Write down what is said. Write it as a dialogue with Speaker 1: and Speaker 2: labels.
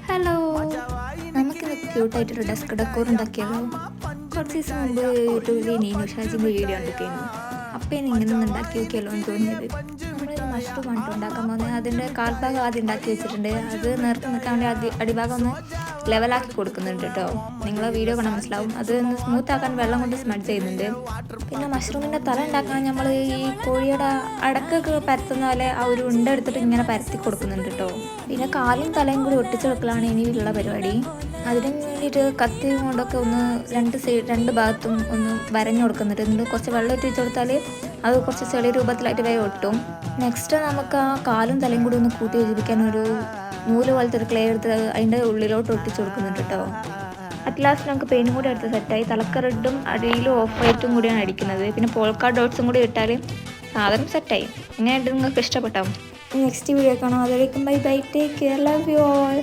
Speaker 1: Hello, നമുക്കിന്ന് ക്യൂട്ടായിട്ടൊരു desk decor ഉണ്ടാക്കിയാലോ. കുറച്ച് ദിവസം മുമ്പ് യൂട്യൂബിൽ നീനു ഷാജിൻ്റെ വീഡിയോ ഉണ്ടാക്കിയിരുന്നു. അപ്പം ഇങ്ങനെ ഒന്ന് ഉണ്ടാക്കി നോക്കിയാലോ എന്ന് തോന്നിയത്. നമ്മളൊരു മഷ്റൂം ആണ് ഉണ്ടാക്കാൻ പോകുന്നത്. അതിൻ്റെ കാൽഭാഗം ആദ്യം ഉണ്ടാക്കി വെച്ചിട്ടുണ്ട്. അത് നേരത്തെ നിൽക്കാൻ വേണ്ടി അടിഭാഗം ഒന്ന് ലെവലാക്കി കൊടുക്കുന്നുണ്ട് കേട്ടോ. നിങ്ങളെ വീഡിയോ കാണാൻ മനസ്സിലാവും. അത് ഒന്ന് സ്മൂത്ത് ആക്കാൻ വെള്ളം കൊണ്ട് സ്മഡ് ചെയ്യുന്നുണ്ട്. പിന്നെ മഷ്റൂമിൻ്റെ തല ഉണ്ടാക്കാൻ നമ്മൾ ഈ കോഴിയുടെ അടക്കൊക്കെ പരത്തുന്ന പോലെ ആ ഒരു ഉണ്ട എടുത്തിട്ട് ഇങ്ങനെ പരത്തി കൊടുക്കുന്നുണ്ട് കേട്ടോ. പിന്നെ കാലും തലയും കൂടി ഒട്ടിച്ചെടുക്കലാണ് ഇനിയുള്ള പരിപാടി. അതിന് വേണ്ടിയിട്ട് കത്തി കൊണ്ടൊക്കെ ഒന്ന് രണ്ട് ഭാഗത്തും ഒന്ന് വരഞ്ഞു കൊടുക്കുന്നുണ്ട്. എന്നിട്ട് കുറച്ച് വെള്ളം ഒറ്റിച്ച് കൊടുത്താൽ അത് കുറച്ച് ചെറിയ രൂപത്തിലായിട്ട് വേഗം ഒട്ടും. നെക്സ്റ്റ് നമുക്ക് ആ കാലും തലയും കൂടി ഒന്ന് കൂട്ടി യോജിപ്പിക്കാൻ ഒരു നൂല് പോലത്തെ ഒരു ക്ലേ എടുത്ത് അതിൻ്റെ ഉള്ളിലോട്ട് ഒട്ടിച്ച് കൊടുക്കുന്നുണ്ട് കേട്ടോ. അറ്റ് ലാസ്റ്റ് നമുക്ക് പെയിനും കൂടി എടുത്ത് സെറ്റായി. തലക്ക് റെഡും അടിയിലും ഓഫ് വൈറ്റും കൂടിയാണ് അടിക്കുന്നത്. പിന്നെ പോൾക്കാ ഡോട്ട്സും കൂടി ഇട്ടാൽ സാധനം സെറ്റായി. ഇങ്ങനെയായിട്ട് നിങ്ങൾക്ക് ഇഷ്ടപ്പെട്ടോ? നെക്സ്റ്റ് വീഡിയോ കാണാം. അതുവരേക്കും bye bye, take care, love you all.